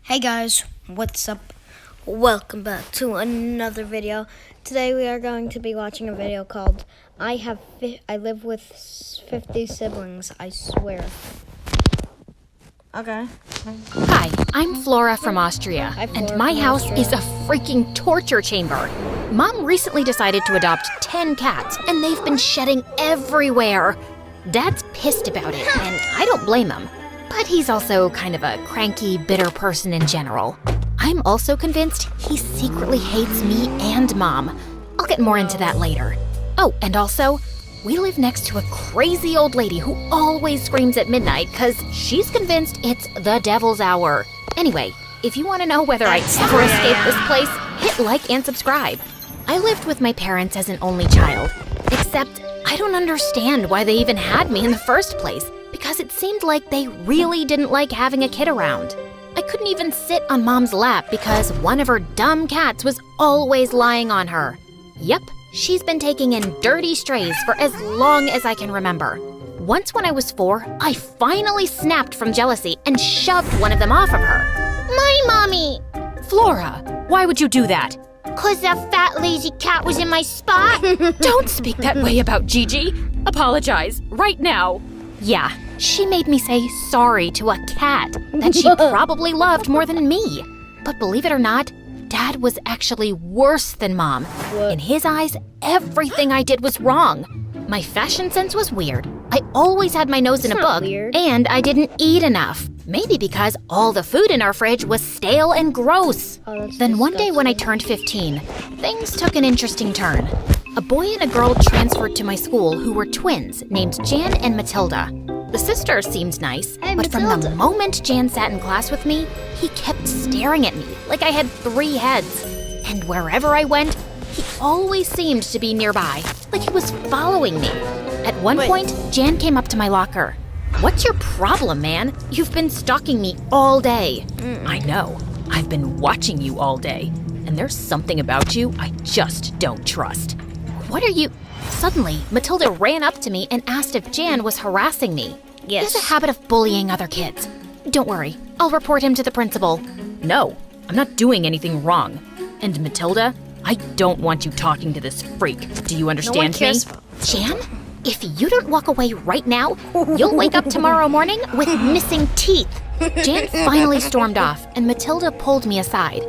Hey guys, what's up? Welcome back to another video. Today we are going to be watching a video called I live with 50 siblings, I swear. Okay. Hi, I'm Flora from Austria, Hi, Flora and my from house Austria. is a freaking torture chamber. Mom recently decided to adopt 10 cats, and they've been shedding everywhere. Dad's pissed about it, and I don't blame him. But he's also kind of a cranky, bitter person in general. I'm also convinced he secretly hates me and Mom. I'll get more into that later. Oh, and also, we live next to a crazy old lady who always screams at midnight because she's convinced it's the devil's hour. Anyway, if you want to know whether I ever escape this place, hit like and subscribe. I lived with my parents as an only child, except I don't understand why they even had me in the first place, because it seemed like they really didn't like having a kid around. I couldn't even sit on Mom's lap because one of her dumb cats was always lying on her. Yep, she's been taking in dirty strays for as long as I can remember. Once when I was 4, I finally snapped from jealousy and shoved one of them off of her. My mommy! Flora, why would you do that? 'Cause that fat lazy cat was in my spot. Don't speak that way about Gigi. Apologize, right now. Yeah, she made me say sorry to a cat that she probably loved more than me. But believe it or not, Dad was actually worse than Mom. In his eyes, everything I did was wrong. My fashion sense was weird. I always had my nose in a not book, weird. and I didn't eat enough. Maybe because all the food in our fridge was stale and gross. Oh, that's Then one day when I disgusting. turned 15, things took an interesting turn. A boy and a girl transferred to my school who were twins named Jan and Matilda. The sister seemed nice, Hey, but from the Matilda. moment Jan sat in class with me, he kept staring at me like I had 3 heads. And wherever I went, he always seemed to be nearby, like he was following me. At one point, Jan came up to my locker. "What's your problem, man? You've been stalking me all day." "I know. I've been watching you all day, and there's something about you I just don't trust." "What are you—" Suddenly, Matilda ran up to me and asked if Jan was harassing me. He has a habit of bullying other kids. "Don't worry, I'll report him to the principal." "No, I'm not doing anything wrong. And Matilda, I don't want you talking to this freak. Do you understand me?" cares about "Jan, if you don't walk away right now, you'll wake up tomorrow morning with missing teeth." Jan finally stormed off, and Matilda pulled me aside.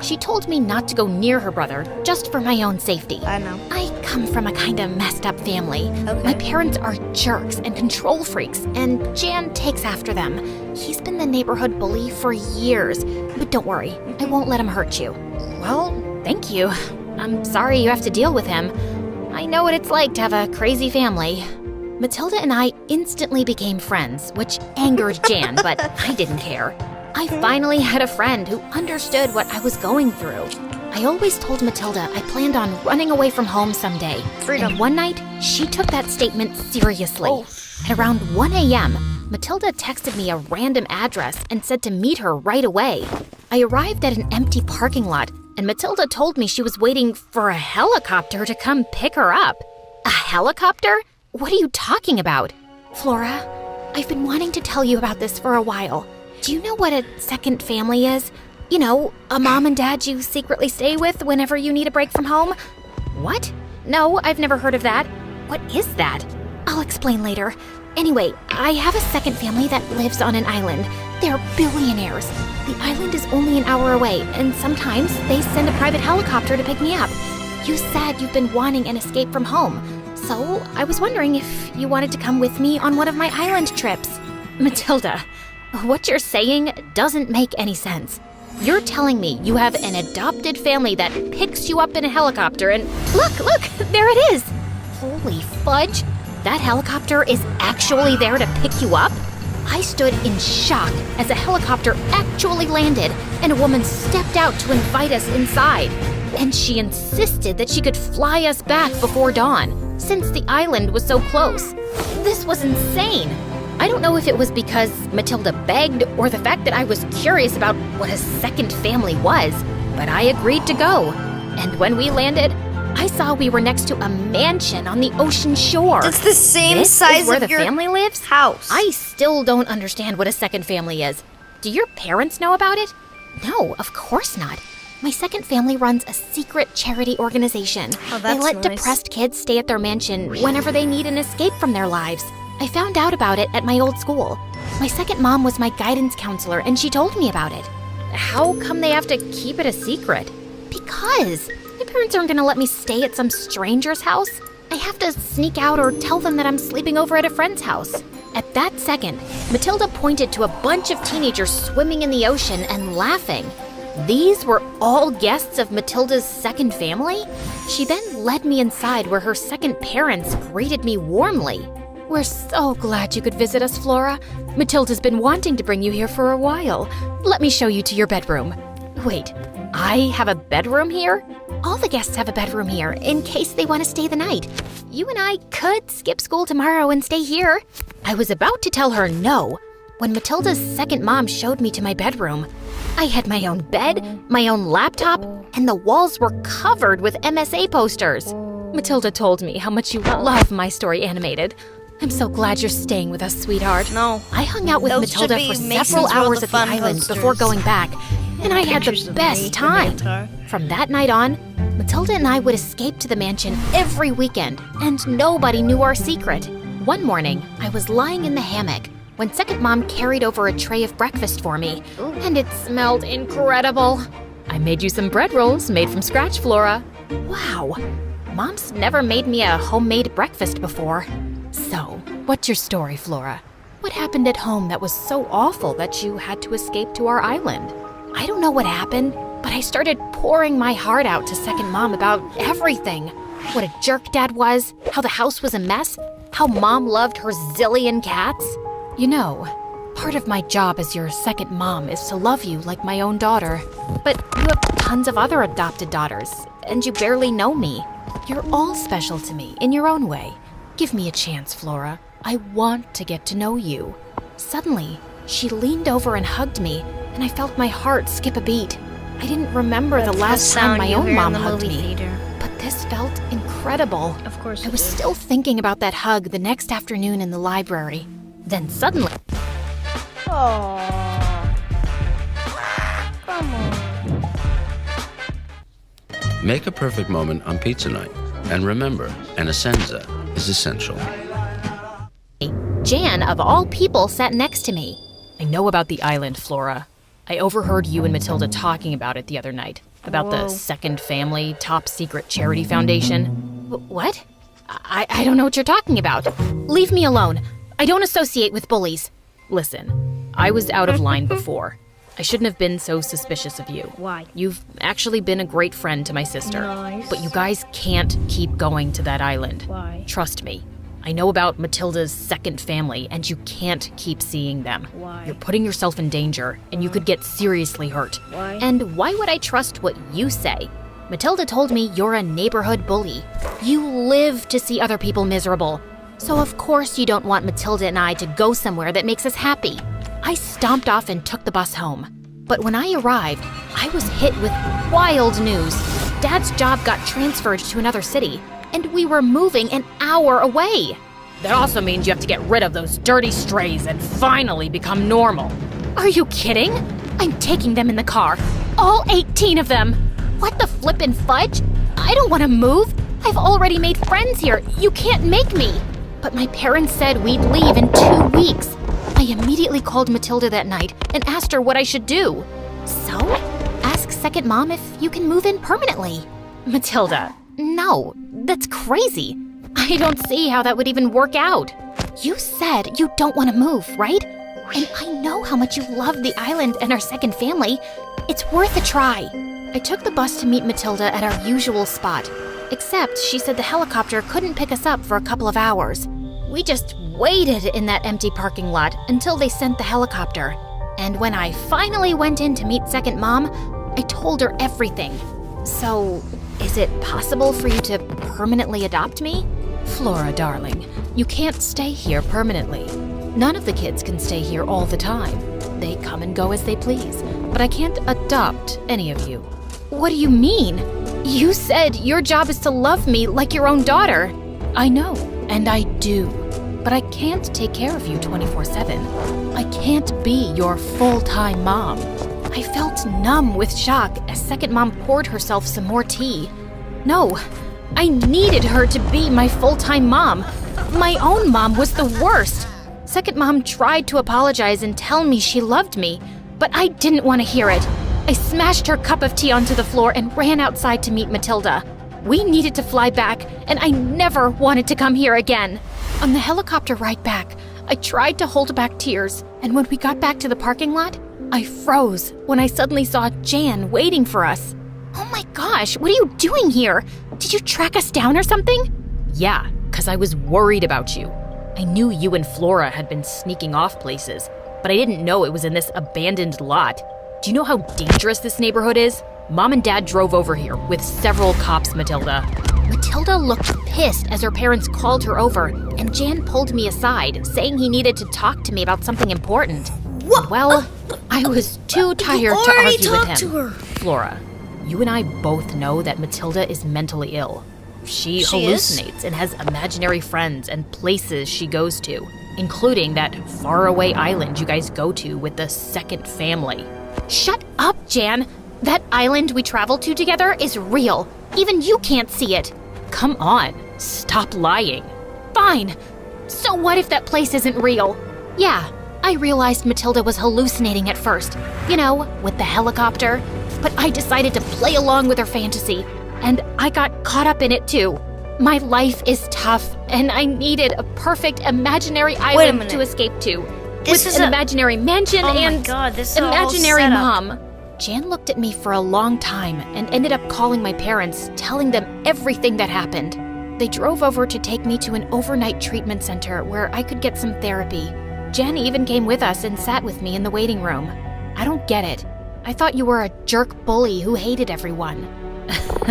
She told me not to go near her brother, just for my own safety. I know. I come from a kind of messed up family. Okay. My parents are jerks and control freaks, and Jan takes after them. He's been the neighborhood bully for years, but don't worry, I won't let him hurt you. Well, thank you. I'm sorry you have to deal with him. I know what it's like to have a crazy family. Matilda and I instantly became friends, which angered Jan, but I didn't care. I finally had a friend who understood what I was going through. I always told Matilda I planned on running away from home someday. Freedom. And one night, she took that statement seriously. Oh. At around 1 a.m., Matilda texted me a random address and said to meet her right away. I arrived at an empty parking lot, and Matilda told me she was waiting for a helicopter to come pick her up. A helicopter? What are you talking about? Flora, I've been wanting to tell you about this for a while. Do you know what a second family is? You know, a mom and dad you secretly stay with whenever you need a break from home? What? No, I've never heard of that. What is that? I'll explain later. Anyway, I have a second family that lives on an island. They're billionaires. The island is only an hour away, and sometimes they send a private helicopter to pick me up. You said you've been wanting an escape from home, so I was wondering if you wanted to come with me on one of my island trips. Matilda, what you're saying doesn't make any sense. You're telling me you have an adopted family that picks you up in a helicopter and— Look, there it is! Holy fudge! That helicopter is actually there to pick you up? I stood in shock as a helicopter actually landed and a woman stepped out to invite us inside. And she insisted that she could fly us back before dawn, since the island was so close. This was insane. I don't know if it was because Matilda begged or the fact that I was curious about what a second family was, but I agreed to go. And when we landed, I saw we were next to a mansion on the ocean shore. It's the same This size is where of the your family lives? house. I still don't understand what a second family is. Do your parents know about it? No, of course not. My second family runs a secret charity organization. Oh, They that's let nice. depressed kids stay at their mansion whenever they need an escape from their lives. I found out about it at my old school. My second mom was my guidance counselor, and she told me about it. How come they have to keep it a secret? Because my parents aren't gonna let me stay at some stranger's house. I have to sneak out or tell them that I'm sleeping over at a friend's house. At that second, Matilda pointed to a bunch of teenagers swimming in the ocean and laughing. These were all guests of Matilda's second family? She then led me inside where her second parents greeted me warmly. We're so glad you could visit us, Flora. Matilda's been wanting to bring you here for a while. Let me show you to your bedroom. Wait, I have a bedroom here? All the guests have a bedroom here in case they want to stay the night. You and I could skip school tomorrow and stay here. I was about to tell her no when Matilda's second mom showed me to my bedroom. I had my own bed, my own laptop, and the walls were covered with MSA posters. Matilda told me how much you love my story animated. I'm so glad you're staying with us, sweetheart. No. I hung out with Those Matilda should for be Mason's several World hours of at the Fun island posters. before going back, and I had Pictures the of best me and time. Avatar. From that night on, Matilda and I would escape to the mansion every weekend, and nobody knew our secret. One morning, I was lying in the hammock when second mom carried over a tray of breakfast for me, and it smelled incredible. I made you some bread rolls made from scratch, Flora. Wow, Mom's never made me a homemade breakfast before. So, what's your story, Flora? What happened at home that was so awful that you had to escape to our island? I don't know what happened, but I started pouring my heart out to second mom about everything. What a jerk dad was, how the house was a mess, how mom loved her zillion cats. You know, part of my job as your second mom is to love you like my own daughter. But you have tons of other adopted daughters, and you barely know me. You're all special to me in your own way. Give me a chance, Flora. I want to get to know you. Suddenly, she leaned over and hugged me, and I felt my heart skip a beat. I didn't remember the last time my own mom hugged me, but this felt incredible. Of course I it was did. still thinking about that hug the next afternoon in the library. Then suddenly, Aww. Come on. Make a perfect moment on pizza night. And remember, an Essenza is essential. Jan, of all people, sat next to me. I know about the island, Flora. I overheard you and Matilda talking about it the other night. About the Whoa. Second Family Top Secret Charity Foundation. What? I don't know what you're talking about. Leave me alone. I don't associate with bullies. Listen, I was out of line before. I shouldn't have been so suspicious of you. Why? You've actually been a great friend to my sister. Nice. But you guys can't keep going to that island. Why? Trust me. I know about Matilda's second family, and you can't keep seeing them. Why? You're putting yourself in danger, and you could get seriously hurt. Why? And why would I trust what you say? Matilda told me you're a neighborhood bully. You live to see other people miserable. So of course you don't want Matilda and I to go somewhere that makes us happy. I stomped off and took the bus home. But when I arrived, I was hit with wild news. Dad's job got transferred to another city, and we were moving an hour away. That also means you have to get rid of those dirty strays and finally become normal. Are you kidding? I'm taking them in the car. All 18 of them. What the flippin' fudge? I don't want to move. I've already made friends here. You can't make me. But my parents said we'd leave in 2 weeks. I immediately called Matilda that night and asked her what I should do. So, ask second mom if you can move in permanently. Matilda, no, that's crazy. I don't see how that would even work out. You said you don't want to move, right? And I know how much you love the island and our second family. It's worth a try. I took the bus to meet Matilda at our usual spot, except she said the helicopter couldn't pick us up for a couple of hours. We just waited in that empty parking lot until they sent the helicopter. And when I finally went in to meet second mom, I told her everything. So, is it possible for you to permanently adopt me? Flora, darling, you can't stay here permanently. None of the kids can stay here all the time. They come and go as they please, but I can't adopt any of you. What do you mean? You said your job is to love me like your own daughter. I know, and I do. But I can't take care of you 24/7. I can't be your full-time mom. I felt numb with shock as second mom poured herself some more tea. No, I needed her to be my full-time mom. My own mom was the worst. Second mom tried to apologize and tell me she loved me, but I didn't want to hear it. I smashed her cup of tea onto the floor and ran outside to meet Matilda. We needed to fly back, and I never wanted to come here again. On the helicopter ride back, I tried to hold back tears, and when we got back to the parking lot, I froze when I suddenly saw Jan waiting for us. Oh my gosh, what are you doing here? Did you track us down or something? Yeah, 'cause I was worried about you. I knew you and Flora had been sneaking off places, but I didn't know it was in this abandoned lot. Do you know how dangerous this neighborhood is? Mom and Dad drove over here with several cops, Matilda. Matilda looked pissed as her parents called her over, and Jan pulled me aside, saying he needed to talk to me about something important. What? Well, I was too tired to already argue with talked him. to her. Flora, you and I both know that Matilda is mentally ill. She hallucinates and has imaginary friends and places she goes to, including that faraway island you guys go to with the second family. Shut up, Jan! That island we traveled to together is real. Even you can't see it. Come on, stop lying. Fine. So what if that place isn't real? Yeah, I realized Matilda was hallucinating at first. You know, with the helicopter. But I decided to play along with her fantasy, and I got caught up in it too. My life is tough, and I needed a perfect imaginary island to escape to. This with is an a- imaginary mansion Oh my and God, this is a whole imaginary setup. mom. Jan looked at me for a long time and ended up calling my parents, telling them everything that happened. They drove over to take me to an overnight treatment center where I could get some therapy. Jan even came with us and sat with me in the waiting room. I don't get it. I thought you were a jerk bully who hated everyone.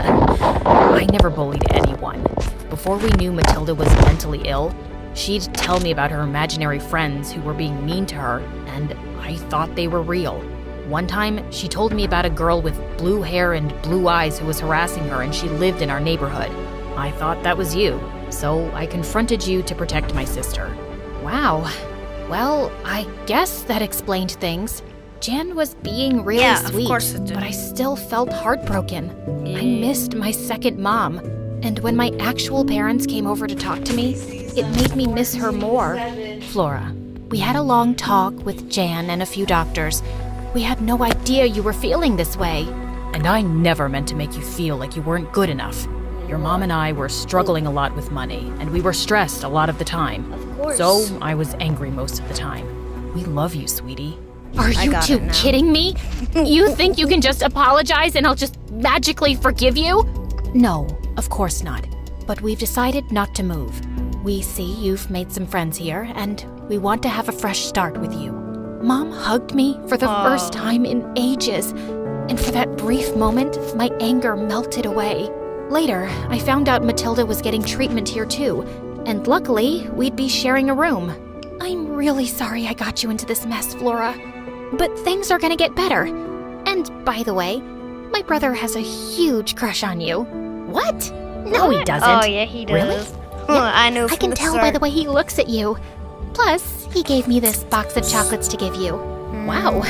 I never bullied anyone. Before we knew Matilda was mentally ill, she'd tell me about her imaginary friends who were being mean to her, and I thought they were real. One time, she told me about a girl with blue hair and blue eyes who was harassing her, and she lived in our neighborhood. I thought that was you, so I confronted you to protect my sister. Wow. Well, I guess that explained things. Jan was being really Yeah, of sweet, course it did. but I still felt heartbroken. I missed my second mom, and when my actual parents came over to talk to me, it made me miss her more. Flora, we had a long talk with Jan and a few doctors. We had no idea you were feeling this way. And I never meant to make you feel like you weren't good enough. Your mom and I were struggling a lot with money, and we were stressed a lot of the time. Of course. So I was angry most of the time. We love you, sweetie. Are you got two it now. kidding me? You think you can just apologize and I'll just magically forgive you? No, of course not. But we've decided not to move. We see you've made some friends here, and we want to have a fresh start with you. Mom hugged me for the first time in ages, and for that brief moment, my anger melted away. Later, I found out Matilda was getting treatment here too, and luckily, we'd be sharing a room. I'm really sorry I got you into this mess, Flora, but things are gonna get better. And by the way, my brother has a huge crush on you. What? No, he doesn't. Oh, yeah, he does. Really? Well, I know I from can the tell start. by the way he looks at you. Plus, he gave me this box of chocolates to give you. Wow.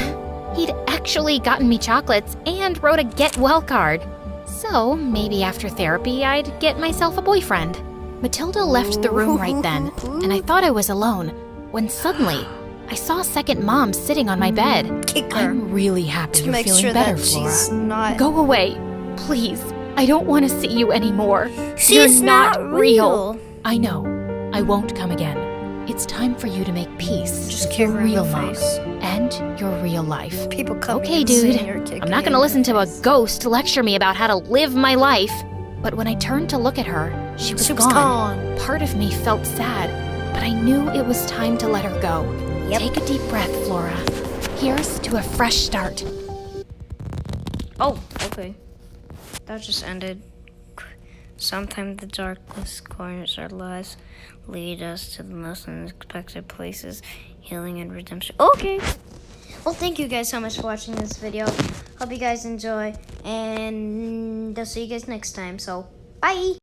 He'd actually gotten me chocolates and wrote a get well card. So, maybe after therapy, I'd get myself a boyfriend. Matilda left the room right then, and I thought I was alone, when suddenly, I saw second mom sitting on my bed. Kick her. I'm really happy to you're make feeling sure better, that Flora. she's not. Go away, please. I don't want to see you anymore. She's You're not real. I know. I won't come again. It's time for you to make peace. Just with kick your her in real the mom face. and your real life. People come Okay, and saying dude. you're kicking I'm not her gonna in listen the to a face. ghost lecture me about how to live my life. But when I turned to look at her, she was gone. Part of me felt sad, but I knew it was time to let her go. Yep. Take a deep breath, Flora. Here's to a fresh start. Oh, okay. That just ended. Sometimes the darkest corners of our lives lead us to the most unexpected places, healing and redemption. Okay. Well, thank you guys so much for watching this video. Hope you guys enjoy, and I'll see you guys next time. So, bye.